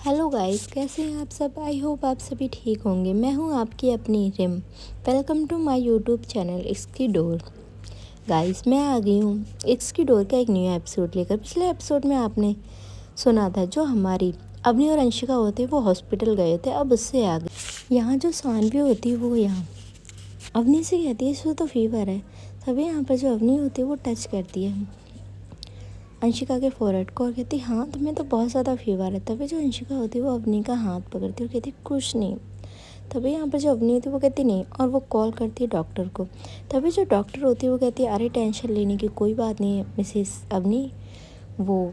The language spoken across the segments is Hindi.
हेलो गाइस, कैसे हैं आप सब। आई होप आप सभी ठीक होंगे। मैं हूं आपकी अपनी Rim. Welcome to my YouTube channel इसकी डोर। गाइस, मैं आ गई हूं इसकी डोर का एक न्यू एपिसोड लेकर। पिछले एपिसोड में आपने सुना था जो हमारी अवनी और अंशिका होते वो हॉस्पिटल गए थे, अब उससे आ गए यहाँ। जो सानवी होती है वो यहाँ अवनी से कहती है इसको तो फीवर है। तभी यहाँ पर जो अवनी होती है वो टच करती है अंशिका के फोरहेड को और कहती हाँ तुम्हें तो बहुत ज़्यादा फीवर है। तभी जो अंशिका होती है वो अवनी का हाथ पकड़ती है और कहती कुछ नहीं। तभी यहाँ पर जो अवनी होती है वो कहती नहीं, और वो कॉल करती है डॉक्टर को। तभी जो डॉक्टर होती है वो कहती है अरे टेंशन लेने की कोई बात नहीं है मिसेस अवनी, वो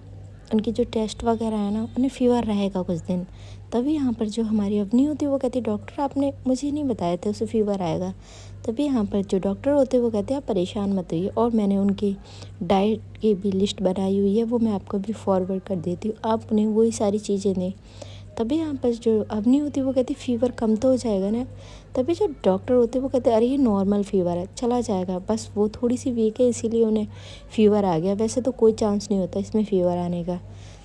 उनकी जो टेस्ट वगैरह है ना उन्हें फ़ीवर रहेगा कुछ दिन। तभी यहाँ पर जो हमारी अवनी होती है वो कहती है डॉक्टर आपने मुझे नहीं बताया था उसे फ़ीवर आएगा। तभी यहाँ पर जो डॉक्टर होते हैं वो कहते हैं आप परेशान मत होइए, और मैंने उनकी डाइट की भी लिस्ट बनाई हुई है, वो मैं आपको भी फॉरवर्ड कर देती हूँ, आप उन्हें वही सारी चीज़ें दें। तभी यहाँ पर जो अवनी होती है वो कहती फ़ीवर कम तो हो जाएगा ना। तभी जो डॉक्टर होते हैं वो कहते हैं अरे ये नॉर्मल फ़ीवर है, चला जाएगा, बस वो थोड़ी सी वीक है इसीलिए उन्हें फ़ीवर आ गया, वैसे तो कोई चांस नहीं होता इसमें फ़ीवर आने का।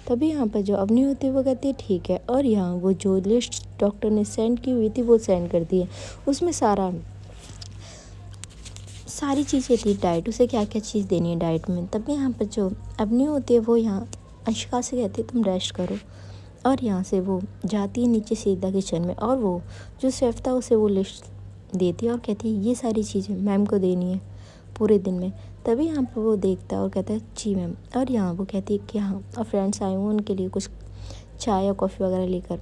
तभी यहाँ पर जो अवनी होती है वो कहती है ठीक है, और यहाँ वो जो लिस्ट डॉक्टर ने सेंड की हुई थी वो सेंड कर दी है। उसमें सारी चीज़ें थी डाइट, उसे क्या क्या चीज़ देनी है डाइट में। तभी यहाँ पर जो अवनी होती है वो यहाँ अंशिका से कहती है तुम रेस्ट करो, और यहाँ से वो जाती है नीचे सीधा किचन में, और वो जो शेफ़ था उसे वो लिस्ट देती है और कहती है ये सारी चीज़ें मैम को देनी है पूरे दिन में। तभी यहाँ पर वो देखता है और कहता है जी मैम, और यहाँ वो कहती है कि हाँ और फ्रेंड्स आए हुए उनके लिए कुछ चाय या कॉफ़ी वगैरह लेकर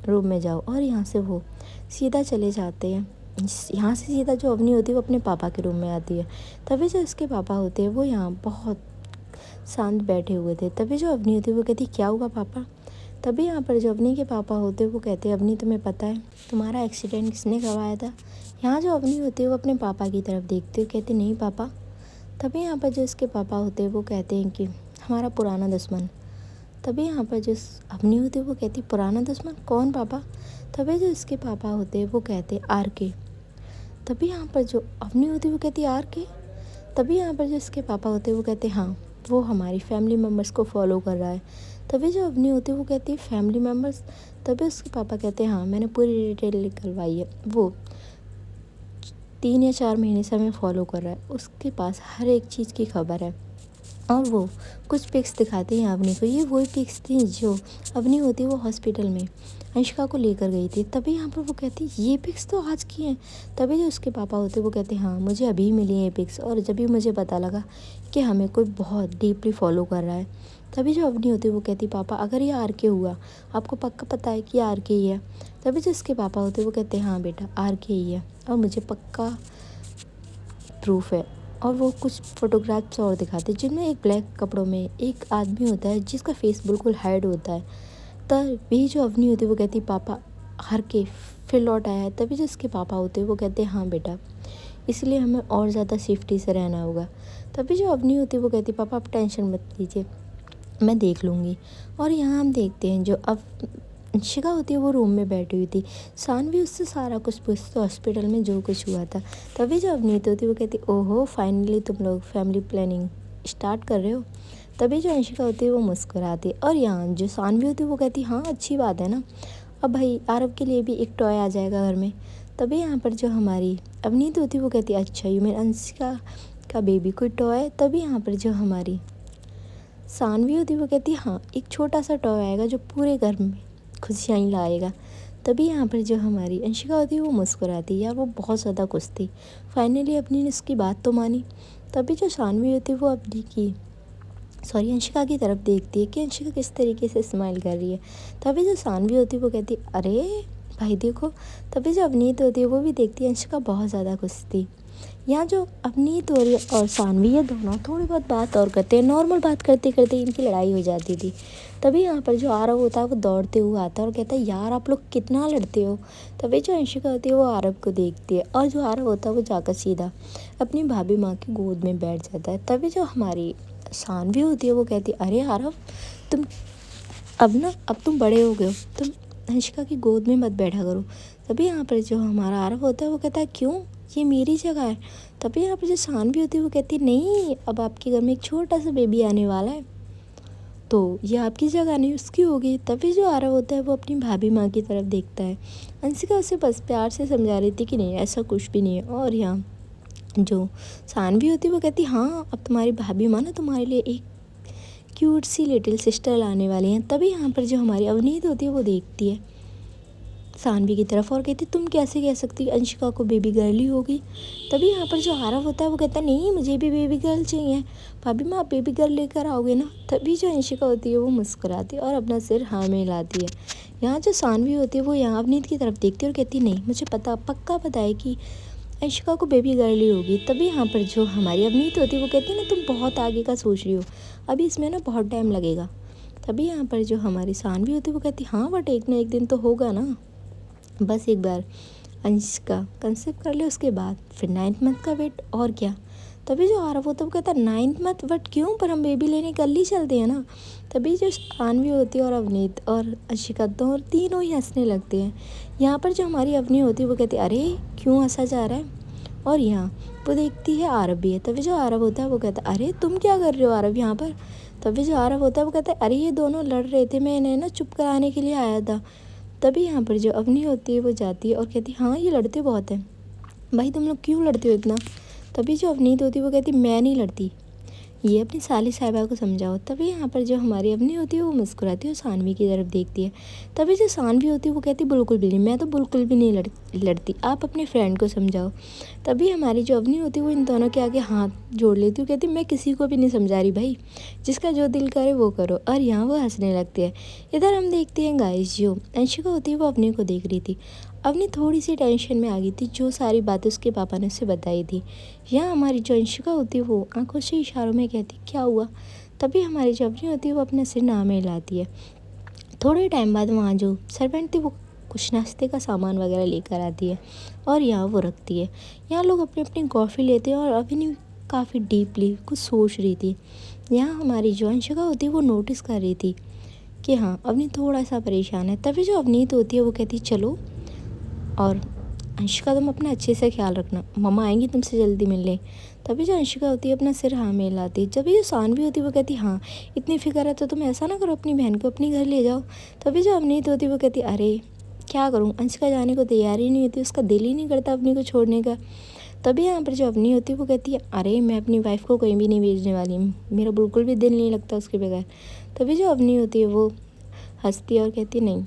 रूम में जाओ। और यहाँ से वो सीधा चले जाते हैं। यहाँ से सीधा जो अवनी होती है वो अपने पापा के रूम में आती है। तभी जो इसके पापा होते हैं वो यहाँ बहुत शांत बैठे हुए थे। तभी जो अवनी होती है वो कहती क्या हुआ पापा। तभी यहाँ पर जो अवनी के पापा होते हैं वो कहते हैं अवनी तुम्हें पता है तुम्हारा एक्सीडेंट किसने करवाया था। यहाँ जो अवनी होती है वो अपने पापा की तरफ देखती है, कहती नहीं पापा। तभी यहाँ पर जो इसके पापा होते हैं वो कहते हैं कि हमारा पुराना दुश्मन। तभी यहाँ पर जो अवनी होती है वो कहती पुराना दुश्मन कौन पापा। तभी जो इसके पापा होते हैं वो कहते आर के। तभी यहाँ पर जो अवनी होती है वो कहती आर के। तभी यहाँ पर जो इसके पापा होते हैं वो कहते हाँ वो हमारी फैमिली मेम्बर्स को फॉलो कर रहा है। तभी जो अवनी होती है वो कहती है फैमिली मेम्बर्स। तभी उसके पापा कहते हैं हाँ मैंने पूरी डिटेल निकलवाई है, वो 3 या 4 महीने से हमें फॉलो कर रहा है, उसके पास हर एक चीज़ की खबर है। और वो कुछ पिक्स दिखाते हैं अवनी को, ये वही पिक्स थी जो अवनी होती है वो हॉस्पिटल में अंशिका को लेकर गई थी। तभी यहाँ पर वो कहती ये पिक्स तो आज की हैं। तभी जो उसके पापा होते वो कहते हाँ मुझे अभी मिली ये पिक्स, और जब भी मुझे पता लगा कि हमें कोई बहुत डीपली फॉलो कर रहा है। तभी जो अवनी होती है वो कहती पापा अगर ये आर के हुआ, आपको पक्का पता है कि आर के ही है। तभी जो उसके पापा होते वो कहते हाँ बेटा आर के ही है, और मुझे पक्का प्रूफ है। और वो कुछ फोटोग्राफ्स और दिखाते हैं जिनमें एक ब्लैक कपड़ों में एक आदमी होता है जिसका फेस बिल्कुल हाइड होता है। तभी जो अवनी होती है वो कहती पापा हर के फिर लौट आया है। तभी जो उसके पापा होते हैं वो कहते हैं हाँ बेटा, इसलिए हमें और ज़्यादा सेफ्टी से रहना होगा। तभी जो अवनी होती है वो कहती पापा आप टेंशन मत लीजिए, मैं देख लूँगी। और यहाँ हम देखते हैं जो अब अंशिका होती है वो रूम में बैठी हुई थी। सानवी उससे सारा कुछ पूछती हॉस्पिटल में जो कुछ हुआ था। तभी जो अवनीत होती है वो कहती ओहो फाइनली तुम लोग फैमिली प्लानिंग स्टार्ट कर रहे हो। तभी जो अंशिका होती है वो मुस्कुराती है, और यहाँ जो सानवी होती है वो कहती हाँ अच्छी बात है ना, अब भाई आरव के लिए भी एक टॉय आ जाएगा घर में। तभी यहाँ पर जो हमारी अवनीत होती है वो कहती अच्छा यू मेरी अंशिका का बेबी कोई टॉय। तभी यहाँ पर जो हमारी सानवी होती है वो कहती हाँ एक छोटा सा टॉय आएगा जो पूरे घर में खुशियाँ ही लाएगा। तभी यहाँ पर जो हमारी अंशिका होती है वो मुस्कुराती है, यार वो बहुत ज़्यादा खुश थी, फाइनली अपनी ने उसकी बात तो मानी। तभी जो सानवी होती है वो अंशिका की तरफ देखती है कि अंशिका किस तरीके से स्माइल कर रही है। तभी जो सानवी होती है वो कहती अरे भाई देखो। तभी जो अवनीत होती है वो भी देखती है अंशिका बहुत ज़्यादा खुश थी। यहाँ जो अवनीत और सानवी ये दोनों थोड़ी बहुत बात और करते हैं, नॉर्मल बात करते करते इनकी लड़ाई हो जाती थी। तभी यहाँ पर जो आरव होता है वो दौड़ते हुए आता है और कहता है यार आप लोग कितना लड़ते हो। तभी जो अंशिका होती है वो आरव को देखती है, और जो आरव होता है वो जाकर सीधा अपनी भाभी माँ की गोद में बैठ जाता है। तभी जो हमारी सानवी होती है वो कहती है अरे आरव तुम अब तुम बड़े हो गए हो, तुम अंशिका की गोद में मत बैठा करो। तभी यहाँ पर जो हमारा आरव होता है वो कहता है क्यों, ये मेरी जगह है। तभी यहाँ पर जो सानवी होती है वो कहती है नहीं अब आपके घर में एक छोटा सा बेबी आने वाला है, तो ये आपकी जगह नहीं उसकी होगी। तभी जो आरव होता है वो अपनी भाभी माँ की तरफ देखता है। अंशिका उसे बस प्यार से समझा रही थी कि नहीं ऐसा कुछ भी नहीं है। और यहाँ जो सानवी होती है वो कहती हाँ अब तुम्हारी भाभी माँ ना तुम्हारे लिए एक क्यूट सी लिटिल सिस्टर लाने वाली हैं। तभी यहाँ पर जो हमारी अवनीत होती है वो देखती है सानवी की तरफ और कहती तुम कैसे कह सकती अंशिका को बेबी गर्ल ही होगी। तभी यहाँ पर जो आरव होता है वो कहता है नहीं मुझे भी बेबी गर्ल चाहिए। भाभी माँ आप बेबी गर्ल लेकर आओगे ना। तभी जो अंशिका होती है वो मुस्कुराती है और अपना सिर हाँ में हिलाती है। यहाँ जो सानवी होती है वो यहाँ अवनीत की तरफ देखती है और कहती नहीं मुझे पक्का पता है कि अंशिका को बेबी गर्ल ही होगी। तभी यहाँ पर जो हमारी अवनीत होती है वो कहती है ना तुम बहुत आगे का सोच रही हो, अभी इसमें ना बहुत टाइम लगेगा। तभी यहाँ पर जो हमारी सानवी होती है वो कहती हाँ बट एक ना एक दिन तो होगा ना, बस एक बार अंशिका कंसीव कर ले उसके बाद फिर 9th मंथ का वेट और क्या। तभी जो आरव होता है वो कहता है 9th मंथ बट क्यों, पर हम बेबी लेने कल ही चलते हैं ना। तभी जो सानवी होती है और अवनीत और अंशिका तीनों ही हंसने लगते हैं। यहाँ पर जो हमारी अवनी होती है वो कहती है अरे क्यों हंसा जा रहा है। और यहाँ वो देखती है आरव भी है। तभी जो आरव होता है वो कहता है अरे तुम क्या कर रहे हो आरव यहाँ पर। तभी जो आरव होता है वो कहता है अरे ये दोनों लड़ रहे थे, मैं इन्हें ना चुप कराने के लिए आया था। तभी यहाँ पर जो अवनी होती है वो जाती है और कहती है हाँ ये लड़ते बहुत हैं, भाई तुम लोग क्यों लड़ते हो इतना। तभी जो अवनीत होती है वो कहती मैं नहीं लड़ती, ये अपनी साली साहिबा को समझाओ। तभी यहाँ पर जो हमारी अवनी होती है वो मुस्कुराती है और सानवी की तरफ देखती है। तभी जो सानवी होती है वो कहती बिल्कुल भी नहीं, मैं तो बिल्कुल भी नहीं लड़ती, आप अपने फ्रेंड को समझाओ। तभी हमारी जो अवनी होती है वो इन दोनों के आगे हाथ जोड़ लेती है, कहती मैं किसी को भी नहीं समझा रही भाई, जिसका जो दिल करे वो करो। और यहाँ वो हंसने लगती है। इधर हम देखते हैं गाइस जो अंशिका होती है वो अवनी को देख रही थी। अवनी थोड़ी सी टेंशन में आ गई थी, जो सारी बातें उसके पापा ने उसे बताई थी। यहाँ हमारी जो अंशिका होती है वो आंखों से इशारों में कहती क्या हुआ। तभी हमारी जो अवनी होती है वो अपना सिर ना में हिलाती है। थोड़े टाइम बाद वहाँ जो सर्वेंट थी वो कुछ नाश्ते का सामान वगैरह लेकर आती है और यहाँ वो रखती है। यहाँ लोग अपनी अपनी कॉफ़ी लेते हैं और अवनी काफ़ी डीपली कुछ सोच रही थी। यहाँ हमारी जो अंशिका होती है वो नोटिस कर रही थी कि हाँ अवनी थोड़ा सा परेशान है। तभी जो अवनीत होती है वो कहती चलो और अंशिका तुम अपना अच्छे से ख्याल रखना, मम्मा आएंगी तुमसे जल्दी मिलने। तभी जो अंशिका होती है अपना सिर हाँ में हिलाती है। जब जो सानवी होती है वो कहती हाँ इतनी फिक्र है तो तुम ऐसा ना करो अपनी बहन को अपनी घर ले जाओ। तभी जो अवनीत होती है वो कहती अरे क्या करूँ, अंशिका जाने को तैयार ही नहीं होती, उसका दिल ही नहीं करता अपनी को छोड़ने का। तभी यहाँ पर जो अवनी होती है वो कहती है अरे मैं अपनी वाइफ को कहीं भी नहीं भेजने वाली, मेरा बिल्कुल भी दिल नहीं लगता उसके बगैर। तभी जो अवनी होती है वो हंसती है और कहती नहीं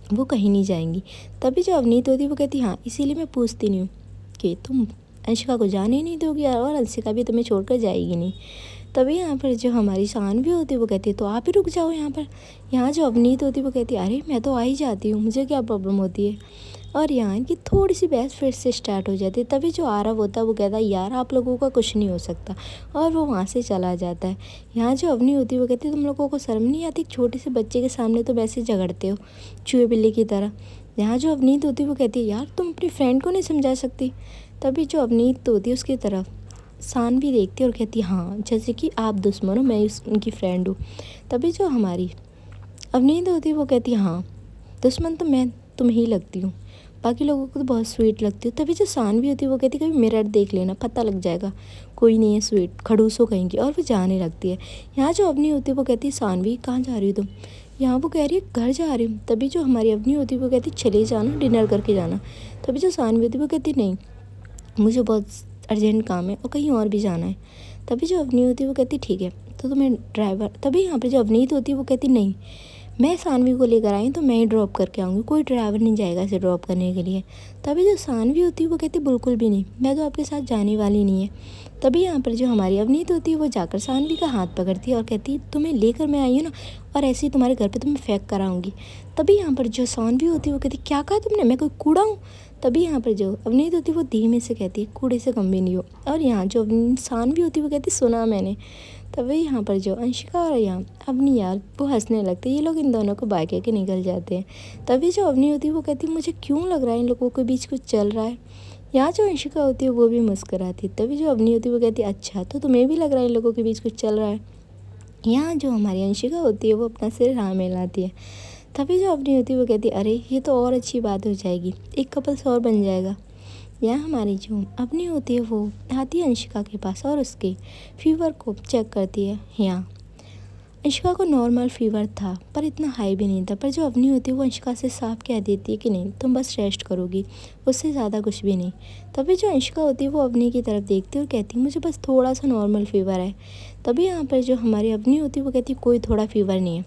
वो कहीं नहीं जाएंगी। तभी जो अवनीत होती है वो कहती हाँ इसीलिए मैं पूछती नहीं हूँ कि तुम अंशिका को जाने ही नहीं दोगी और अंशिका भी तुम्हें छोड़कर जाएगी नहीं। तभी यहाँ पर जो हमारी सानवी होती है वो कहती है तो आप ही रुक जाओ यहाँ पर। यहाँ जो अवनीत होती है वो कहती है अरे मैं तो आ ही जाती हूँ, मुझे क्या प्रॉब्लम होती है। और यहाँ इनकी थोड़ी सी बहस फिर से स्टार्ट हो जाती है। तभी जो आरव होता है वो कहता है यार आप लोगों का कुछ नहीं हो सकता और वो वहाँ से चला जाता है। यहाँ जो अवनी होती है वो कहती है तुम लोगों को शर्म नहीं आती, छोटे से बच्चे के सामने तो वैसे झगड़ते हो चूहे बिल्ली की तरह। यहाँ जो अवनीत होती है वो कहती है यार तुम अपनी फ्रेंड को नहीं समझा सकती। तभी जो अवनीत होती है उसकी तरफ सानवी देखती है और कहती है हाँ जैसे कि आप दुश्मन हो, मैं उनकी फ्रेंड हूँ। तभी जो हमारी अवनीत होती है वो कहती है हाँ दुश्मन तो मैं तुम्हें ही लगती हूँ, बाकी लोगों को तो बहुत स्वीट लगती है। तभी जो सानवी होती है वो कहती है कभी मिरर देख लेना पता लग जाएगा कोई नहीं है स्वीट, खड़ूस हो कहेंगी। और वो जाने लगती है। यहाँ जो अवनी होती है वो कहती है सानवी कहाँ जा रही हो तुम। यहाँ वो कह रही है घर जा रही हूँ। तभी जो हमारी अवनी होती है वो कहती है चले जाना डिनर करके जाना। तभी जो सानवी होती है वो कहती नहीं मुझे बहुत अर्जेंट काम है और कहीं और भी जाना है। तभी जो अवनी होती है वो कहती ठीक है तो तुम्हें ड्राइवर। तभी यहाँ पर जो अवनीत होती है वो कहती नहीं मैं सानवी को लेकर आई तो मैं ही ड्रॉप करके आऊँगी, कोई ड्राइवर नहीं जाएगा इसे ड्रॉप करने के लिए। तभी जो सानवी होती है वो कहती बिल्कुल भी नहीं, मैं तो आपके साथ जाने वाली नहीं है। तभी यहाँ पर जो हमारी अवनीत होती है वो जाकर सानवी का हाथ पकड़ती है और कहती है तुम्हें लेकर मैं आई हूँ ना और ऐसे ही तुम्हारे घर पे तुम्हें फेंक कर आऊँगी। तभी यहाँ पर जो सानवी होती है वो कहती क्या कहा तुमने, मैं कोई कूड़ा हूँ। तभी यहाँ पर जो अवनीत होती है वो धीमे से कहती है कूड़े से कम भी नहीं हो। और यहाँ जो सानवी होती है वो कहती सुना मैंने। तभी यहाँ पर जो अंशिका और यहाँ अवनी यार वो हंसने लगते हैं, ये लोग इन दोनों को बाय कह के निकल जाते हैं। तभी जो अवनी होती है वो कहती है मुझे क्यों लग रहा है इन लोगों के बीच कुछ चल रहा है। यहाँ जो अंशिका होती है वो भी मुस्कुराती है। तभी जो अवनी होती है वो कहती है अच्छा तो तुम्हें भी लग रहा है इन लोगों के बीच कुछ चल रहा है। यहाँ जो हमारी अंशिका होती है वो अपना सिर हाँ में लाती है। तभी जो अवनी होती है वो कहती है अरे ये तो और अच्छी बात हो जाएगी, एक कपल्स और बन जाएगा। यहाँ हमारी जो अवनी होती है वो आती है अंशिका के पास और उसके फीवर को चेक करती है। यहाँ अंशिका को नॉर्मल फीवर था पर इतना हाई भी नहीं था। पर जो अवनी होती है वो अंशिका से साफ कह देती है कि नहीं, तुम बस रेस्ट करोगी, उससे ज़्यादा कुछ भी नहीं। तभी जो अंशिका होती है वो अवनी की तरफ देखती है और कहती है मुझे बस थोड़ा सा नॉर्मल फीवर है। तभी यहाँ पर जो हमारी अवनी होती है वो कहती है कोई थोड़ा फीवर नहीं है,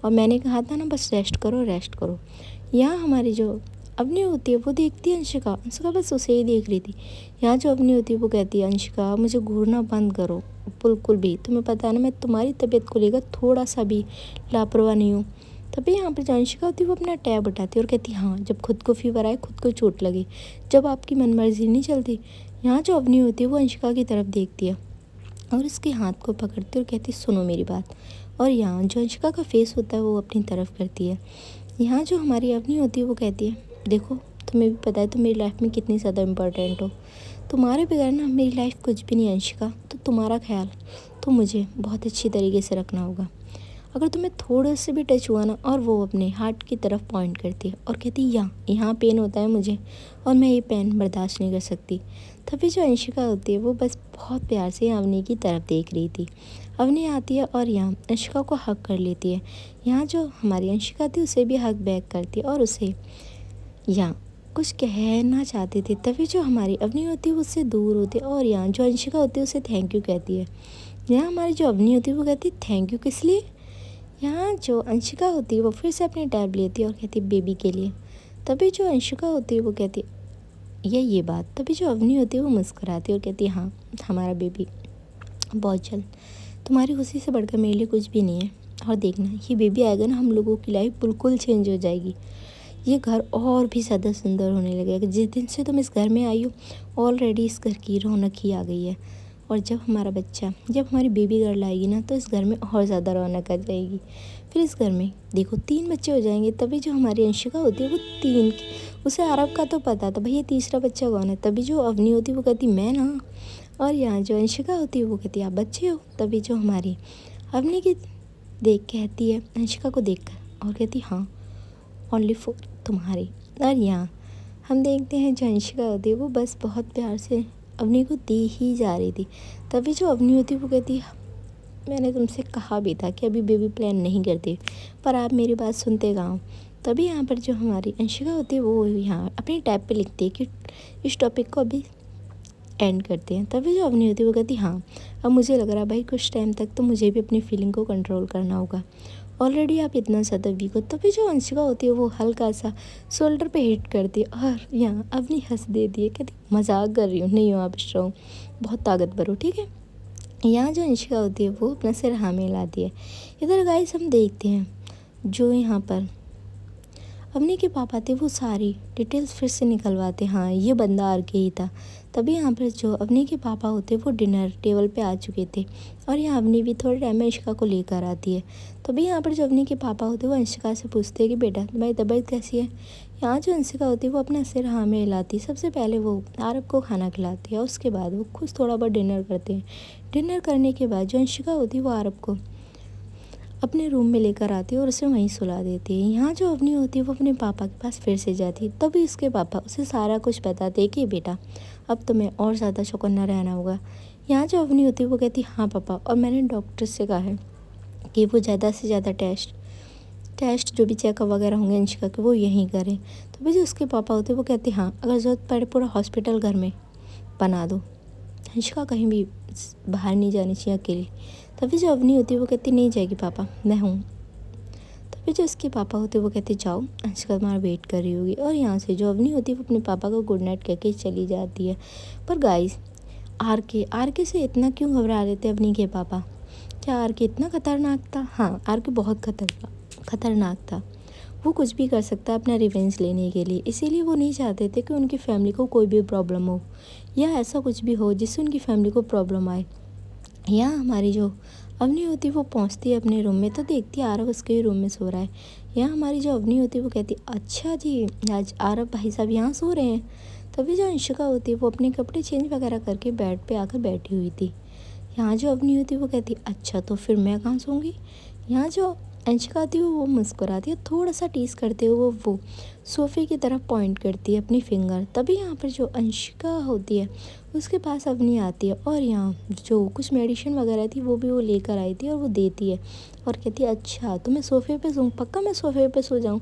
और मैंने कहा था ना बस रेस्ट करो रेस्ट करो। यहाँ हमारी जो अवनी होती है वो देखती है अंशिका, अंशिका बस उसे ही देख रही थी। यहाँ जो अवनी होती है वो कहती है अंशिका मुझे घूरना बंद करो, बिल्कुल भी, तुम्हें पता है ना मैं तुम्हारी तबीयत को लेकर थोड़ा सा भी लापरवाह नहीं हूँ। तभी यहाँ पर जो अंशिका होती है वो अपना टैब उठाती है और कहती है हाँ, जब खुद को फीवर आए खुद को चोट लगे, जब आपकी मनमर्जी नहीं चलती। यहाँ जो अवनी होती है वो अंशिका की तरफ देखती है और उसके हाथ को पकड़ती है और कहती है सुनो मेरी बात। और यहाँ जो अंशिका का फेस होता है वो अपनी तरफ करती है। यहाँ जो हमारी अवनी होती है वो कहती है देखो, तुम्हें भी पता है तुम मेरी लाइफ में कितनी ज़्यादा इम्पोर्टेंट हो, तुम्हारे बगैर ना मेरी लाइफ कुछ भी नहीं है अंशिका। तो तुम्हारा ख्याल तो मुझे बहुत अच्छी तरीके से रखना होगा। अगर तुम्हें थोड़े से भी टच हुआ ना, और वो अपने हार्ट की तरफ पॉइंट करती है और कहती है यहाँ पेन होता है मुझे और मैं ये पेन बर्दाश्त नहीं कर सकती। तभी जो अंशिका होती है वो बस बहुत प्यार से अवनी की तरफ देख रही थी। अवनी आती है और यहाँ अंशिका को हक कर लेती है। यहाँ जो हमारी अंशिका थी उसे भी हक बैक करती है और उसे यहाँ कुछ कहना चाहती थी। तभी जो हमारी अवनी होती है वो उससे दूर होती है और यहाँ जो अंशिका होती है उसे थैंक यू कहती है। यहाँ हमारी जो अवनी होती है वो कहती है थैंक यू किस लिए। यहाँ जो अंशिका होती है वो फिर से अपनी टैब लेती है और कहती है बेबी के लिए। तभी जो अंशिका होती है वो कहती है ये बात। तभी जो अवनी होती है वो मुस्कुराती है और कहती है हाँ, हमारा बेबी बहुत जल्द, तुम्हारी खुशी से बढ़कर मेरे लिए कुछ भी नहीं है। और देखना ये बेबी आएगा ना, हम लोगों की लाइफ बिल्कुल चेंज हो जाएगी, ये घर और भी ज़्यादा सुंदर होने लगेगा। जिस दिन से तुम इस घर में आई हो ऑलरेडी इस घर की रौनक ही आ गई है। और जब हमारी बेबी गर्ल आएगी ना तो इस घर में और ज़्यादा रौनक आ जाएगी। फिर इस घर में देखो 3 बच्चे हो जाएंगे। तभी जो हमारी अंशिका होती है वो 3 उसे आरव का तो पता था भाई ये तीसरा बच्चा कौन है। तभी जो अवनी होती है वो कहती मैं ना, और यहाँ जो अंशिका होती है वो कहती है आप बच्चे हो। तभी जो हमारी अवनी की देख कहती है अंशिका को देख कर और कहती हाँ, ओनली फॉर तुम्हारी। और यहाँ हम देखते हैं जो अंशिका होती है वो बस बहुत प्यार से अवनी को दी ही जा रही थी। तभी जो अवनी होती है वो कहती है मैंने तुमसे कहा भी था कि अभी बेबी प्लान नहीं करती, पर आप मेरी बात सुनते कहाँ हो। तभी यहाँ पर जो हमारी अंशिका होती है वो यहाँ अपनी टैब पे लिखती है कि इस टॉपिक को अभी एंड करते हैं। तभी जो अवनी होती है वो कहती हाँ, अब मुझे लग रहा है भाई कुछ टाइम तक तो मुझे भी अपनी फीलिंग को कंट्रोल करना होगा, ऑलरेडी आप इतना ज़्यादा वीक हो। तभी जो अंशिका होती है वो हल्का सा शोल्डर पे हिट करती है और यहाँ अवनी हंस देती है, कहती मजाक कर रही हूँ, नहीं हो आप स्ट्रॉन्ग, बहुत ताकतवर हो, ठीक है। यहाँ जो अंशिका होती है वो अपना सिर हाँ में लाती है। इधर गाइस हम देखते हैं जो यहाँ पर अवनी के पापा थे वो सारी डिटेल्स फिर से निकलवाते, हाँ ये बंदा आर के ही था। तभी यहाँ पर जो अवनी के पापा होते वो डिनर टेबल पे आ चुके थे और यहाँ अवनी भी थोड़े टाइम में अंशिका को लेकर आती है। तभी यहाँ पर जो अवनी के पापा होते वो अंशिका से पूछते हैं कि बेटा तुम्हारी तबीयत कैसी है। यहाँ जो अंशिका होती है वो अपना सिर हाँ में हिलाती है। सबसे पहले वो आरव को खाना खिलाती है और उसके बाद वो खुद थोड़ा बहुत डिनर करते हैं। डिनर करने के बाद जो अंशिका होती है वो आरव को अपने रूम में लेकर आती है और उसे वहीं सुला देती है। यहाँ जो अवनी होती है वो अपने पापा के पास फिर से जाती है। तभी उसके पापा उसे सारा कुछ बताते हैं कि बेटा अब तुम्हें और ज़्यादा चौकन्ना रहना होगा। यहाँ जो अवनी होती है वो कहती है हाँ पापा, और मैंने डॉक्टर से कहा है कि वो ज़्यादा से ज़्यादा टेस्ट जो भी चेकअप वगैरह होंगे अंशिका के वो यहीं करें। तभी जो उसके पापा होते हैं वो कहते हैं हाँ, अगर ज़रूरत पड़े पूरा हॉस्पिटल घर में बना दो, अंशिका कहीं भी बाहर नहीं जानी चाहिए अकेली। तभी जो अवनी होती है वो कहती नहीं जाएगी पापा, मैं हूँ। तभी जो उसके पापा होते हैं वो कहते जाओ, अंशिका तुम्हारा वेट कर रही होगी। और यहाँ से जो अवनी होती है वो अपने पापा को गुड नाइट कह के चली जाती है। पर गाइस आर के से इतना क्यों घबरा रहे थे अवनी के पापा? क्या आर के इतना खतरनाक था? हाँ, आर के बहुत खतरनाक था। वो कुछ भी कर सकता है अपना रिवेंज लेने के लिए, इसीलिए वो नहीं चाहते थे कि उनकी फैमिली को कोई भी प्रॉब्लम हो या ऐसा कुछ भी हो जिससे उनकी फैमिली को प्रॉब्लम आए। यहाँ हमारी जो अवनी होती है वो पहुँचती है अपने रूम में तो देखती है आरव उसके ही रूम में सो रहा है। यहाँ हमारी जो अवनी होती है वो कहती है अच्छा जी, आज आरव भाई साहब यहाँ सो रहे हैं। तभी जो अंशिका होती है वो अपने कपड़े चेंज वगैरह करके बेड पे आकर बैठी हुई थी। यहाँ जो अवनी होती है वो कहती है अच्छा तो फिर मैं कहाँ सोऊंगी। यहाँ जो अंशिका आती है, वो मुस्कुराती है, थोड़ा सा टीस करते हुए वो सोफ़े की तरफ पॉइंट करती है अपनी फिंगर। तभी यहाँ पर जो अंशिका होती है उसके पास अवनी आती है और यहाँ जो कुछ मेडिसिन वगैरह थी वो भी वो लेकर आई थी और वो देती है और कहती है अच्छा तो मैं सोफ़े पे सोऊं, पक्का मैं सोफ़े पे सो जाऊँ।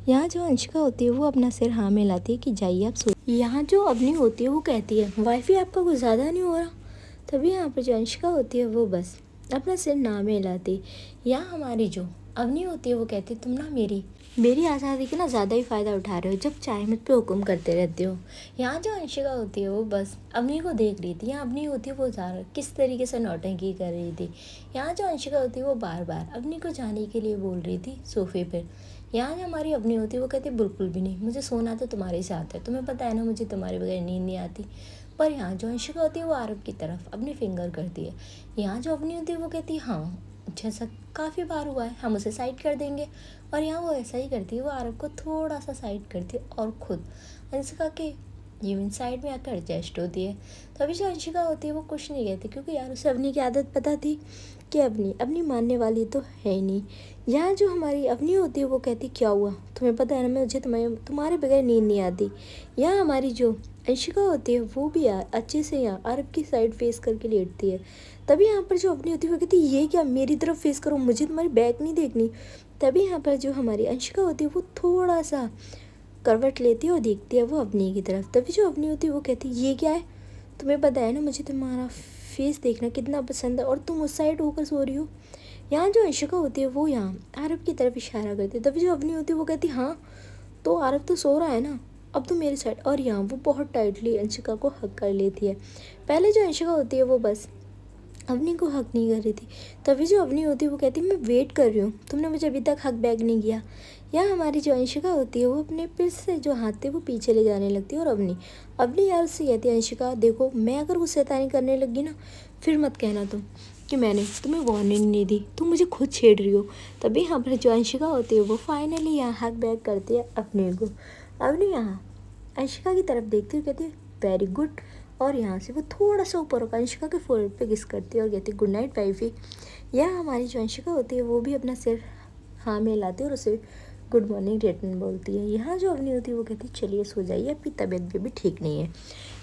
यहाँ जो अंशिका होती है वो अपना सिर हाँ में लाती है कि जाइए आप सो। यहाँ जो अवनी होती है वो कहती है वाइफी आपका कुछ ज़्यादा नहीं हो रहा। तभी यहाँ पर जो अंशिका होती है वो बस अपना सिर ना में लाती। यहाँ हमारी जो अवनी होती है वो कहती तुम ना मेरी आज़ादी का ना ज़्यादा ही फ़ायदा उठा रहे हो, जब चाहे मुझ पे हुक्म करते रहते हो। यहाँ जो अंशिका होती है वो बस अवनी को देख रही थी। यहाँ अवनी होती है वो ज़्यादा किस तरीके से नौटंकी कर रही थी। यहाँ जो अंशिका होती है वो बार बार अवनी को जाने के लिए बोल रही थी सोफ़े पर। यहाँ जो हमारी अवनी होती है वो कहती बिल्कुल भी नहीं, मुझे सोना तो तुम्हारे साथ है, तुम्हें पता है ना मुझे तुम्हारे बगैर नींद नहीं आती। पर यहाँ जो अंशिका होती है वो आरव की तरफ अपनी फिंगर करती है। यहाँ जो अवनी होती है वो कहती है हाँ जैसा काफ़ी बार हुआ है हम उसे साइड कर देंगे। और यहाँ वो ऐसा ही करती है, वो आरव को थोड़ा सा साइड करती है और खुद अंशिका के यूं साइड में आकर एडजस्ट होती है। तो अभी जो अंशिका होती है वो कुछ नहीं कहती क्योंकि यार उसे अवनी की आदत पता थी कि अवनी मानने वाली तो है ही नहीं। यहाँ जो हमारी अवनी होती है वो कहती क्या हुआ, तुम्हें पता है ना मुझे तुम्हारे बगैर नींद नहीं आती। यहाँ हमारी जो अंशिका होती है वो भी अच्छे से यहाँ आरव की साइड फेस करके लेटती है। तभी यहाँ पर जो अवनी होती है वो कहती ये क्या मेरी तरफ फेस करो, मुझे तुम्हारी बैक नहीं देखनी। तभी यहाँ पर जो हमारी अंशिका होती है वो थोड़ा सा करवट लेती है और देखती है वो अवनी की तरफ। तभी जो अवनी होती है वो कहती है ये क्या है, तुम्हें पता है ना मुझे तुम्हारा फेस देखना कितना पसंद है और तुम उस साइड होकर सो रही हो। यहाँ जो अंशिका होती है वो यहाँ आरव की तरफ इशारा करती है। तभी जो अवनी होती है वो कहती हाँ तो आरव तो सो रहा है ना, अब तो मेरी साइड। और यहाँ वो बहुत टाइटली अंशिका को हक कर लेती है। पहले जो अंशिका होती है वो बस अवनी को हक नहीं कर रही थी। तभी जो अवनी होती है वो कहती है मैं वेट कर रही हूँ, तुमने मुझे अभी तक हक बैक नहीं किया। यहाँ हमारी जो अंशिका होती है वो अपने फिर से जो हाथ थे वो पीछे ले जाने लगती है और अवनी यार उससे कहती है अंशिका देखो मैं अगर वो शैतानी करने लगी ना फिर मत कहना तुम कि मैंने तुम्हें वार्निंग नहीं दी, तुम मुझे खुद छेड़ रही हो। तभी यहाँ पर जो अंशिका होती है वो फाइनली यहाँ हक बैक करती है अवनी को। अवनी यहाँ अंशिका की तरफ देखती हुई कहती है वेरी गुड और यहाँ से वो थोड़ा सा ऊपर होकर अंशिका के फोrehead पे किस करती है और कहती है गुड नाइट वाइफी। यहाँ हमारी जो अंशिका होती है वो भी अपना सिर हाँ में लाती है और उसे गुड मॉर्निंग रिटर्न बोलती है। यहाँ जो अवनी होती है वो कहती है चलिए सो जाइए, आपकी तबीयत भी ठीक नहीं है।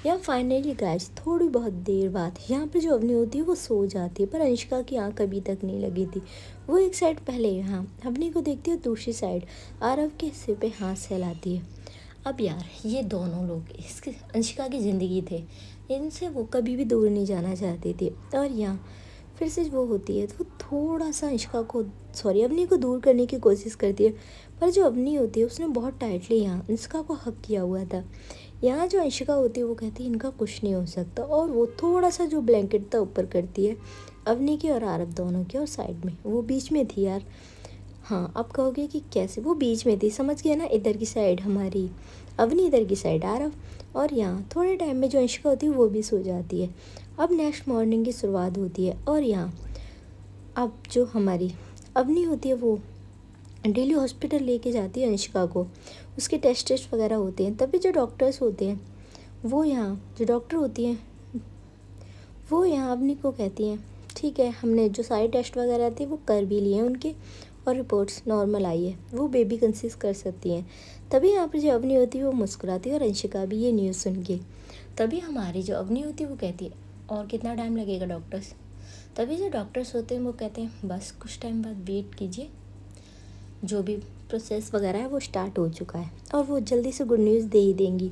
यहाँ फाइनली गाइस थोड़ी बहुत देर बाद यहाँ पर जो अवनी होती है वो सो जाती है, पर अंशिका की आँख अभी तक नहीं लगी थी। वो एक साइड पहले यहाँ अवनी को देखती है, दूसरी साइड आरव के सिर पे हाथ सहलाती है। अब यार ये दोनों लोग इसके अंशिका की ज़िंदगी थे, इनसे वो कभी भी दूर नहीं जाना चाहती थी। और यहाँ फिर से वो होती है तो वो थोड़ा सा अवनी को दूर करने की कोशिश करती है, पर जो अवनी होती है उसने बहुत टाइटली यहाँ अंशिका को हक किया हुआ था। यहाँ जो अंशिका होती है वो कहती है इनका कुछ नहीं हो सकता और वो थोड़ा सा जो ब्लैंकेट था ऊपर करती है अवनी के और आरव दोनों के, और साइड में वो बीच में थी यार। हाँ अब कहोगे कि कैसे, वो बीच में थी समझ गया ना, इधर की साइड हमारी अवनी, इधर की साइड आरव। और यहाँ थोड़े टाइम में जो अंशिका होती है वो भी सो जाती है। अब नेक्स्ट मॉर्निंग की शुरुआत होती है और यहाँ अब जो हमारी अवनी होती है वो डेली हॉस्पिटल लेके जाती है अंशिका को, उसके टेस्ट वगैरह होते हैं। तभी जो डॉक्टर्स होते हैं वो यहाँ जो डॉक्टर होती हैं वो यहाँ अवनी को कहती हैं ठीक है हमने जो सारे टेस्ट वगैरह थे वो कर भी लिए हैं उनके और रिपोर्ट्स नॉर्मल आई है, वो बेबी कंसीव कर सकती हैं। तभी यहाँ पर जो अवनी होती है वो मुस्कुराती है और अंशिका भी ये न्यूज़ सुन के। तभी हमारी जो अवनी होती है वो कहती है और कितना टाइम लगेगा डॉक्टर्स। तभी जो डॉक्टर्स होते हैं वो कहते हैं बस कुछ टाइम बाद वेट कीजिए, जो भी प्रोसेस वगैरह है वो स्टार्ट हो चुका है और वो जल्दी से गुड न्यूज़ दे ही देंगी।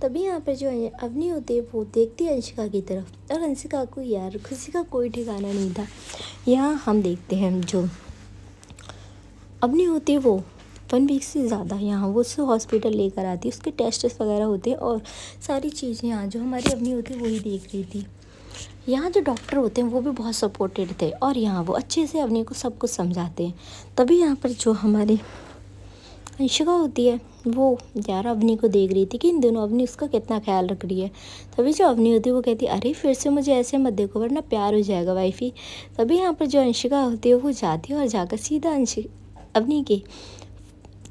तभी यहाँ पर जो अवनी होती है वो देखती है अंशिका की तरफ और अंशिका को यार खुशी का कोई ठिकाना नहीं था। यहाँ हम देखते हैं जो अवनी होती है वो 1 वीक से ज़्यादा यहाँ वो उससे हॉस्पिटल लेकर आती है, उसके टेस्ट वगैरह होते हैं और सारी चीज़ें यहाँ जो हमारी अवनी होती है वही देख रही थी। यहाँ जो डॉक्टर होते हैं वो भी बहुत सपोर्टेड थे और यहाँ वो अच्छे से अवनी को सब कुछ समझाते हैं। तभी यहाँ पर जो हमारी अंशिका होती है वो यार अवनी को देख रही थी कि इन दोनों अवनी उसका कितना ख्याल रख रही है। तभी जो अवनी होती है वो कहती है अरे फिर से मुझे ऐसे मत देखो वरना प्यार हो जाएगा वाइफी। तभी यहाँ पर जो अंशिका होती है वो जाती है और जाकर सीधा अवनी के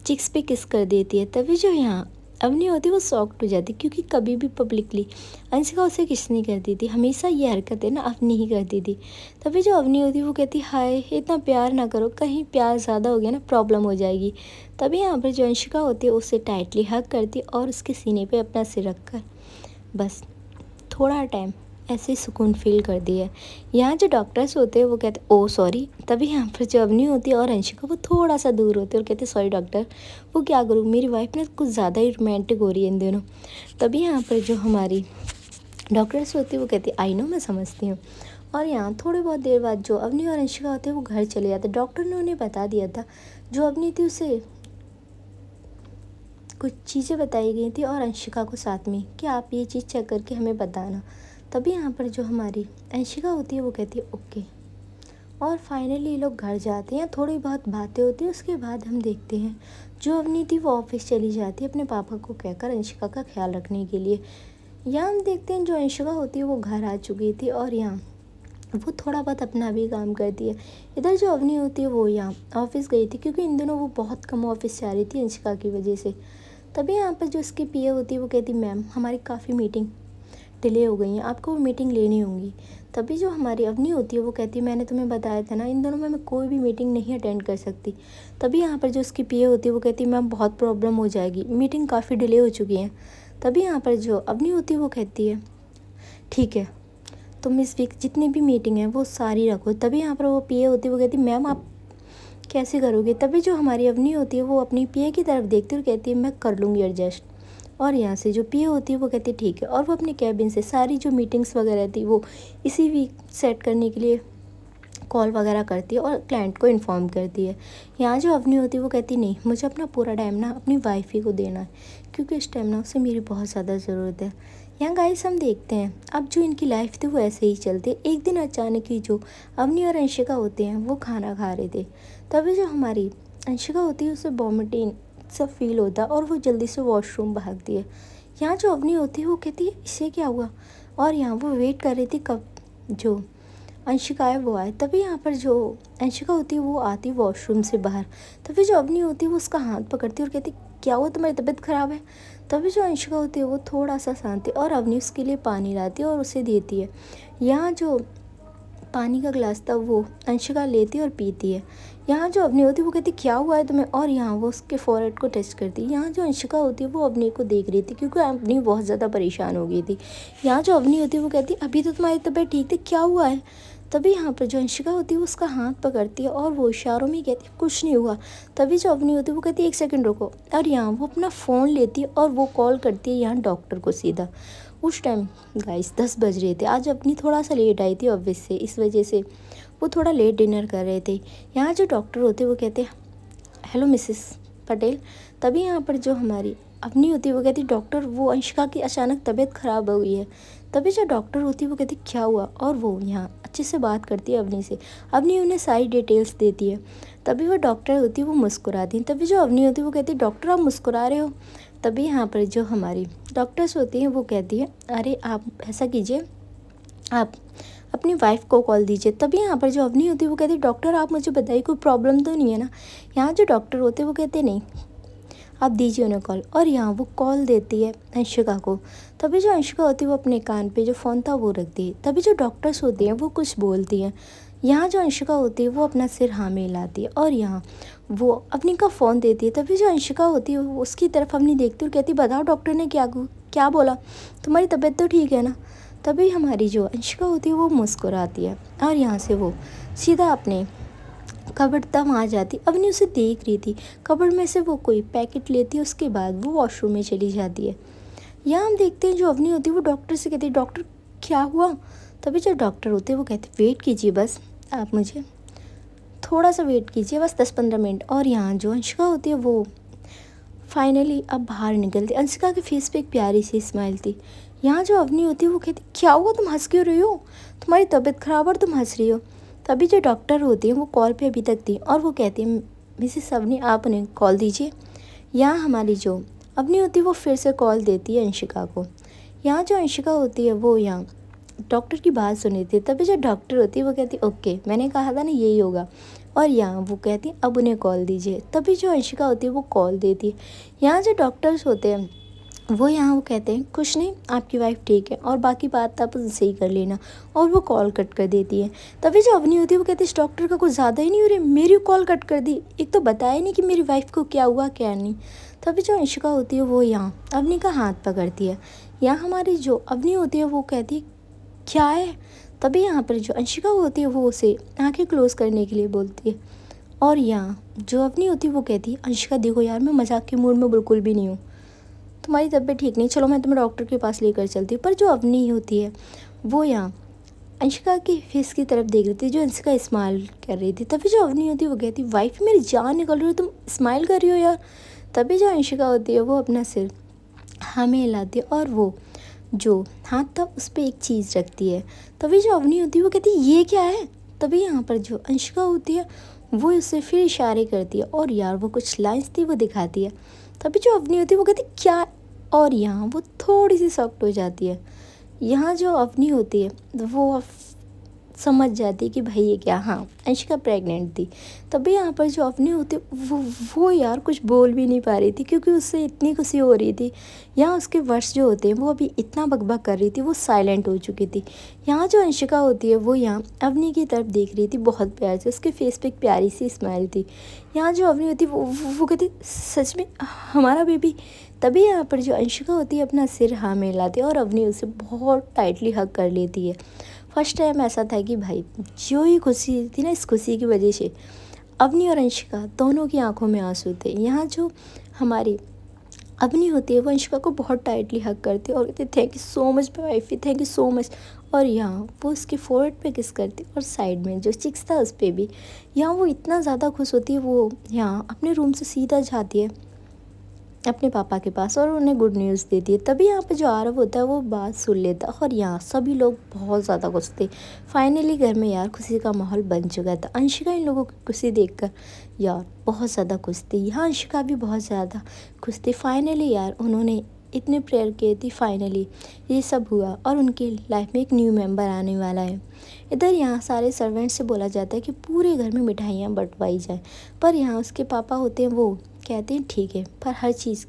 चिक्स पे किस कर देती है। तभी जो यहाँ अवनी होती वो शॉक्ड हो जाती, क्योंकि कभी भी पब्लिकली अंशिका उसे किस नहीं करती थी, हमेशा ये हरकतें ना अवनी ही करती थी। तभी जो अवनी होती वो कहती हाय इतना प्यार ना करो, कहीं प्यार ज़्यादा हो गया ना प्रॉब्लम हो जाएगी। तभी यहाँ पर जो अंशिका होती है उसे टाइटली हग करती और उसके सीने पे अपना सिर रख कर बस थोड़ा टाइम ऐसे ही सुकून फील कर दिया है। यहाँ जो डॉक्टर्स होते हैं वो कहते ओ सॉरी। तभी यहाँ पर जो अवनी होती है और अंशिका वो थोड़ा सा दूर होते हैं और कहते सॉरी डॉक्टर, वो क्या करूँ, मेरी वाइफ ना कुछ ज़्यादा ही रोमांटिक हो रही है इन दिनों। तभी यहाँ पर जो हमारी डॉक्टर्स होती है वो कहती आई नो, मैं समझती हूँ। और यहाँ थोड़ी बहुत देर बाद जो अवनी और अंशिका होते हैं वो घर चले जाते। डॉक्टर ने उन्हें बता दिया था, जो अवनी थी उसे कुछ चीज़ें बताई गई थी और अंशिका को साथ में कि आप ये चीज़ चेक करके हमें बताना। तभी यहाँ पर जो हमारी अंशिका होती है वो कहती है ओके। और फाइनली ये लोग घर जाते हैं, थोड़ी बहुत बातें होती हैं। उसके बाद हम देखते हैं जो अवनी थी वो ऑफिस चली जाती है अपने पापा को कहकर अंशिका का ख्याल रखने के लिए। यहाँ हम देखते हैं जो अंशिका होती है वो घर आ चुकी थी और यहाँ वो थोड़ा बहुत अपना भी काम करती है। इधर जो अवनी होती है वो यहाँ ऑफिस गई थी, क्योंकि इन दिनों वो बहुत कम ऑफिस जा रही थी अंशिका की वजह से। तभी यहाँ पर जो उसकी पीए होती है वो कहती मैम हमारी काफ़ी मीटिंग डिले हो गई हैं, आपको वो मीटिंग लेनी होंगी। तभी जो हमारी अवनी होती है वो कहती है मैंने तुम्हें बताया था ना इन दोनों में मैं कोई भी मीटिंग नहीं अटेंड कर सकती। तभी यहाँ पर जो उसकी पीए होती है वो कहती है मैम बहुत प्रॉब्लम हो जाएगी, मीटिंग काफ़ी डिले हो चुकी है। तभी यहाँ पर जो अवनी होती है वो कहती है ठीक है तुम इस वीक जितनी भी मीटिंग है वो सारी रखो। तभी यहाँ पर वो पीए होती है वो कहती है मैम आप कैसे करोगे। तभी जो हमारी अवनी होती है वो अपनी पीए की तरफ देखती है और कहती है मैं कर लूँगी एडजस्ट। और यहाँ से जो पीए होती है वो कहती है ठीक है, और वो अपने कैबिन से सारी जो मीटिंग्स वगैरह थी वो इसी वीक सेट करने के लिए कॉल वगैरह करती है और क्लाइंट को इन्फॉर्म करती है। यहाँ जो अवनी होती है वो कहती नहीं मुझे अपना पूरा टाइम ना अपनी वाइफ ही को देना है, क्योंकि इस टाइम ना उसे मेरी बहुत ज़्यादा ज़रूरत है। यहाँ गाइस हम देखते हैं अब जो इनकी लाइफ थी वो ऐसे ही चलती। एक दिन अचानक ही जो अवनी और अंशिका होते हैं वो खाना खा रहे थे। तभी जो हमारी अंशिका होती है उसे वॉमिटिंग सब फील होता है और वो जल्दी से वॉशरूम भागती है। यहाँ जो अवनी होती है वो कहती है इससे क्या हुआ, और यहाँ वो वेट कर रही थी कब जो अंशिका है वो आए। तभी यहाँ पर जो अंशिका होती है वो आती है वॉशरूम से बाहर। तभी जो अवनी होती है वो उसका हाथ पकड़ती है और कहती क्या हुआ, तुम्हारी तबीयत ख़राब है। तभी जो अंशिका होती है वो थोड़ा सा शांत है और अवनी उसके लिए पानी लाती है और उसे देती है। यहाँ जो पानी का गिलास था वो अंशिका लेती है और पीती है। यहाँ जो अवनी होती है वो कहती क्या हुआ है तुम्हें, और यहाँ वो उसके फॉरहेड को टच करती है। यहाँ जो अंशिका होती है वो अवनी को देख रही थी, क्योंकि अवनी बहुत ज़्यादा परेशान हो गई थी। यहाँ जो अवनी होती है वो कहती अभी तो तुम्हारी तबीयत ठीक थी, क्या हुआ है। तभी यहाँ पर जो अंशिका होती है वो उसका हाथ पकड़ती है और वो इशारों में कहती है कुछ नहीं हुआ। तभी जो अवनी होती है वो कहती है एक सेकंड रुको, और यहाँ वो अपना फ़ोन लेती है और वो कॉल करती है यहाँ डॉक्टर को सीधा। उस टाइम गाइस 10 बज रहे थे। आज अपनी थोड़ा सा लेट आई थी ऑफिस से, इस वजह से वो थोड़ा लेट डिनर कर रहे थे। यहाँ जो डॉक्टर होते वो कहते हेलो मिसेस पटेल। तभी यहाँ पर जो हमारी अवनी होती है वो कहती डॉक्टर वो अंशिका की अचानक तबीयत ख़राब हो गई है। तभी जो डॉक्टर होती है वो कहती क्या हुआ, और वो यहाँ अच्छे से बात करती है अवनी से। अवनी उन्हें सारी डिटेल्स देती है। तभी वो डॉक्टर होती है वो मुस्कुराती है। तभी जो अवनी होती है वो कहती है डॉक्टर आप मुस्कुरा रहे हो। तभी यहाँ पर जो हमारी डॉक्टर्स होती हैं वो कहती है अरे आप ऐसा कीजिए, आप अपनी वाइफ को कॉल दीजिए। तभी यहाँ पर जो अवनी होती है वो कहती है डॉक्टर आप मुझे बताइए कोई प्रॉब्लम तो नहीं है ना। यहाँ जो डॉक्टर होते हैं वो कहते नहीं आप दीजिए उन्हें कॉल, और यहाँ वो कॉल देती है अंशिका को। तभी जो अंशिका होती है वो अपने कान पे जो फ़ोन था वो रखती है। तभी जो डॉक्टर्स होती हैं वो कुछ बोलती हैं। यहाँ जो अंशिका होती है वो अपना सिर हाँ में हिलाती है और यहाँ वो अपनी का फ़ोन देती है। तभी जो अंशिका होती है वो उसकी तरफ अपनी देखती है और कहती बताओ डॉक्टर ने क्या बोला, तुम्हारी तबीयत तो ठीक है ना। तभी हमारी जो अंशिका होती है वो मुस्कुराती है और यहाँ से वो सीधा अपने कबर्ड तक आ जाती। अवनी उसे देख रही थी, कबर्ड में से वो कोई पैकेट लेती है, उसके बाद वो वॉशरूम में चली जाती है। यहाँ हम देखते हैं जो अवनी होती है वो डॉक्टर से कहती है डॉक्टर क्या हुआ। तभी जो डॉक्टर होते हैं वो कहते हैं वेट कीजिए, बस आप मुझे थोड़ा सा वेट कीजिए, बस 10-15 मिनट। और यहाँ जो अंशिका होती है वो फाइनली अब बाहर निकलती। अंशिका के फेस पे एक प्यारी सी स्माइल थी। यहाँ जो अवनी होती है वो कहती क्या हुआ, तुम हंस क्यों रही हो, तुम्हारी तबीयत ख़राब और तुम हंस रही हो। तभी जो डॉक्टर होती हैं वो कॉल पे अभी तक थी और वो कहती है मिसेस अवनी आप उन्हें कॉल दीजिए। यहाँ हमारी जो अवनी होती है वो फिर से कॉल देती है अंशिका को। यहाँ जो अंशिका होती है वो यहाँ डॉक्टर की बात सुनी थी। तभी जो डॉक्टर होती है वो कहती है ओके मैंने कहा था ना यही होगा, और यहाँ वो कहती है अब उन्हें कॉल दीजिए। तभी जो अंशिका होती है वो कॉल देती है। यहाँ जो डॉक्टर्स होते हैं वो यहाँ वो कहते हैं कुछ नहीं, आपकी वाइफ ठीक है और बाकी बात आप उनसे ही कर लेना, और वो कॉल कट कर देती है। तभी जो अवनी होती है वो कहती है इस डॉक्टर का कुछ ज़्यादा ही नहीं हो रही, मेरी कॉल कट कर दी, एक तो बताया नहीं कि मेरी वाइफ को क्या हुआ क्या नहीं। तभी जो अंशिका होती है वो यहाँ अवनी का हाथ पकड़ती है। यहाँ हमारी जो अवनी होती है वो कहती है क्या है। तभी यहाँ पर जो अंशिका होती है वो उसे आंखें क्लोज करने के लिए बोलती है, और यहाँ जो अवनी होती है वो कहती है अंशिका देखो यार, मैं मजाक के मूड में बिल्कुल भी नहीं हूँ, तुम्हारी तबीयत ठीक नहीं, चलो मैं तुम्हें डॉक्टर के पास लेकर चलती हूँ। पर जो अवनी होती है वो यहाँ अंशिका के फेस की तरफ देख रही थी, जो अंशिका स्माइल कर रही थी। तभी जो अवनी होती है वो कहती वाइफ मेरी जान निकल रही हो, तुम स्माइल कर रही हो यार। तभी जो अंशिका होती है वो अपना सिर हाँ में हिलाती है, और वो जो हाथ था उस पर एक चीज़ रखती है। तभी जो अवनी होती है वो कहती है ये क्या है। तभी यहाँ पर जो अंशिका होती है वो उससे फिर इशारे करती है, और यार वो कुछ लाइंस थी वो दिखाती है। तभी जो अवनी होती है वो कहती क्या, और यहाँ वो थोड़ी सी सॉफ्ट हो जाती है। यहाँ जो अवनी होती है वो समझ जाती है कि भाई ये क्या, हाँ अंशिका प्रेग्नेंट थी। तभी यहाँ पर जो अवनी होती है वो यार कुछ बोल भी नहीं पा रही थी, क्योंकि उससे इतनी खुशी हो रही थी। यहाँ उसके वर्ड्स जो होते हैं वो अभी इतना बकबक कर रही थी, वो साइलेंट हो चुकी थी। यहाँ जो अंशिका होती है वो यहाँ अवनी की तरफ देख रही थी बहुत प्यार से, उसके फेस पे एक प्यारी सी स्माइल थी। यहाँ जो अवनी होती है वो कहती सच में हमारा बेबी। तभी यहाँ पर जो अंशिका होती है अपना सिर हाँ में हिलाती है, और अवनी उसे बहुत टाइटली हग कर लेती है। फर्स्ट टाइम ऐसा था कि भाई जो ही खुशी थी ना, इस खुशी की वजह से अवनी और अंशिका दोनों की आंखों में आंसू थे। यहाँ जो हमारी अवनी होती है वो अंशिका को बहुत टाइटली हग करती है और कहती thank you so much wifey, thank you so much. और यहाँ वो उसके फोrehead पे किस करती और साइड में जो चिक्स था उस पर भी। यहाँ वो इतना ज़्यादा खुश होती है, वो यहाँ अपने रूम से सीधा जाती है अपने पापा के पास और उन्हें गुड न्यूज़ देती है। तभी यहाँ पे जो आरव होता है वो बात सुन लेता है, और यहाँ सभी लोग बहुत ज़्यादा खुश थे। फाइनली घर में यार खुशी का माहौल बन चुका था। अंशिका इन लोगों की खुशी देखकर यार बहुत ज़्यादा खुश थी, यहाँ अंशिका भी बहुत ज़्यादा खुश थी। फाइनली यार उन्होंने इतने प्रेयर किए थी, फाइनली ये सब हुआ और उनकी लाइफ में एक न्यू मेंबर आने वाला है। इधर यहाँ सारे सर्वेंट से बोला जाता है कि पूरे घर में मिठाइयाँ बंटवाई जाए, पर यहाँ उसके पापा होते हैं वो कहते हैं ठीक है, पर हर चीज़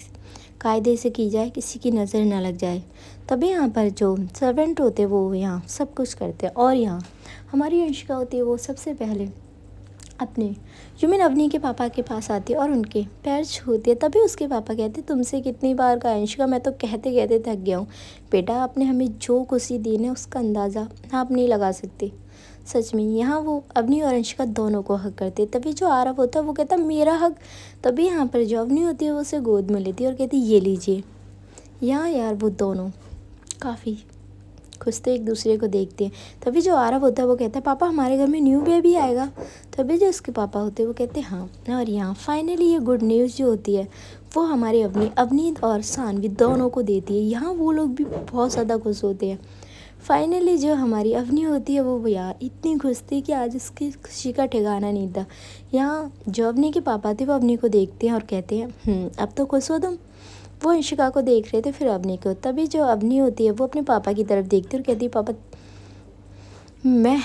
कायदे से की जाए, किसी की नज़र ना लग जाए। तभी यहाँ पर जो सर्वेंट होते हैं वो यहाँ सब कुछ करते हैं, और यहाँ हमारी अंशिका होती है वो सबसे पहले अपने यूमिन अवनी के पापा के पास आती है और उनके पैर छूती है। तभी उसके पापा कहते तुमसे कितनी बार कहा अंशिका, मैं तो कहते कहते थक गया हूँ बेटा, आपने हमें जो खुशी दी ना उसका अंदाज़ा आप नहीं लगा सकते। सच में यहाँ वो अवनी और अंशिका दोनों को हक करते। तभी जो आरव होता है वो कहता मेरा हक। तभी यहाँ पर जो अवनी होती है वो उसे गोद में लेती है और कहती ये लीजिए। यहाँ यार वो दोनों काफ़ी खुश थे, एक दूसरे को देखते हैं। तभी जो आरव होता है वो कहता है पापा हमारे घर में न्यू बेबी आएगा। तभी जो उसके पापा होते हैं वो कहते हैं हाँ। और यहाँ फाइनली ये गुड न्यूज़ जो होती है वो हमारे अवनीत और सानवी दोनों को देती है। यहाँ वो लोग भी बहुत ज़्यादा खुश होते हैं। फाइनली जो हमारी अवनी होती है वो यार इतनी खुश थी कि आज उसकी खुशी का ठिकाना नहीं था। यहाँ जो अवनी के पापा थे वो अवनी को देखते हैं और कहते हैं अब तो खुश हो तुम। वो अंशिका को देख रहे थे, फिर अवनी को। तभी जो अवनी होती है वो अपने पापा की तरफ देखती है और कहती है पापा मैं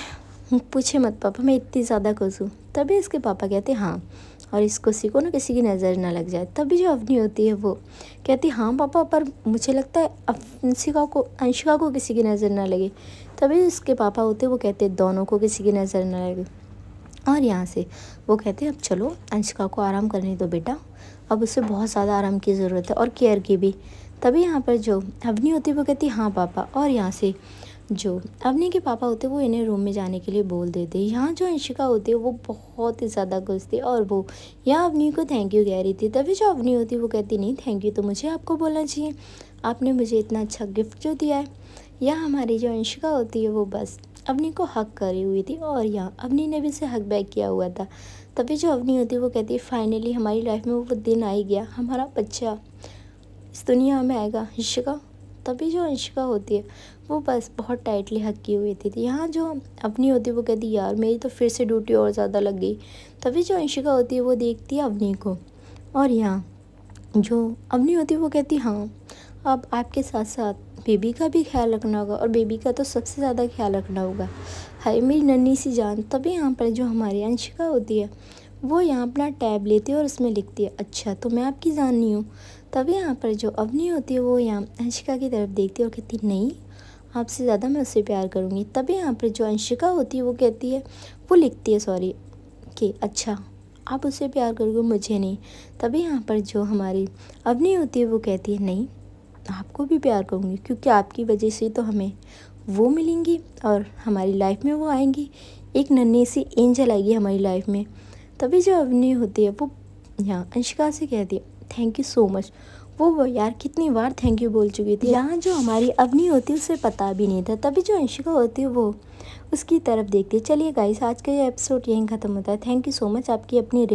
पूछे मत पापा, मैं इतनी ज़्यादा खुश हूँ। तभी इसके पापा कहते हैं हाँ, और इस खुशी को ना किसी की नज़र ना लग जाए। तभी जो अवनी होती है वो कहती हाँ पापा, पर मुझे लगता है अंशिका को किसी की नज़र ना लगे। तभी उसके पापा होते हैं वो कहते हैं दोनों को किसी की नज़र ना लगे। और यहाँ से वो कहते हैं अब चलो अंशिका को आराम करने दो बेटा, अब उसे बहुत ज़्यादा आराम की ज़रूरत है और केयर की भी। तभी यहाँ पर जो अवनी होती है वो कहती हाँ पापा, और यहाँ से जो अवनी के पापा होते हैं वो इन्हें रूम में जाने के लिए बोल देते हैं। यहाँ जो अंशिका होती है वो बहुत ही ज़्यादा खुश थी और वो यहाँ अवनी को थैंक यू कह रही थी। तभी जो अवनी होती है वो कहती नहीं थैंक यू तो मुझे आपको बोलना चाहिए, आपने मुझे इतना अच्छा गिफ्ट जो दिया है। यहाँ हमारी जो अंशिका होती है वो बस अवनी को हक करी हुई थी, और यहाँ अवनी ने भी उसे हक बैक किया हुआ था। तभी जो अवनी होती है वो कहती है फाइनली हमारी लाइफ में वो दिन आ ही गया, हमारा बच्चा इस दुनिया में आएगा अंशिका। तभी जो अंशिका होती है वो बस बहुत टाइटली हक की हुई थी। यहाँ जो अवनी होती है वो कहती यार मेरी तो फिर से ड्यूटी और ज़्यादा लग गई। तभी जो अंशिका होती है वो देखती है अवनी को, और यहाँ जो अवनी होती है वो कहती हाँ अब आपके साथ साथ बेबी का भी ख्याल रखना होगा, और बेबी का तो सबसे ज़्यादा ख्याल रखना होगा, हाय मेरी नन्ही सी जान। तभी यहाँ पर जो हमारी अंशिका होती है वो यहाँ अपना टैब लेती है और उसमें लिखती है, अच्छा तो मैं आपकी जान नहीं हूँ। तभी यहाँ पर जो अवनी होती है वो यहाँ अंशिका की तरफ देखती है और कहती है, नहीं, आपसे ज़्यादा मैं उससे प्यार करूँगी। तभी यहाँ पर जो अंशिका होती है वो कहती है, वो लिखती है सॉरी, कि अच्छा आप उससे प्यार करोगे, मुझे नहीं। तभी यहाँ पर जो हमारी अवनी होती है वो कहती है, नहीं, आपको भी प्यार करूँगी, क्योंकि आपकी वजह से तो हमें वो मिलेंगी और हमारी लाइफ में वो आएंगी, एक नन्ही सी एंजल आएगी हमारी लाइफ में। तभी जो अवनी होती है वो यहाँ अंशिका से कहती है, थैंक यू सो मच। वो यार कितनी बार थैंक यू बोल चुकी थी। यहाँ जो हमारी अवनी होती है उसे पता भी नहीं था। तभी जो अंशिका होती है वो उसकी तरफ देखती है। चलिए गाइस, आज का ये एपिसोड यहीं ख़त्म होता है। थैंक यू सो मच आपकी अपनी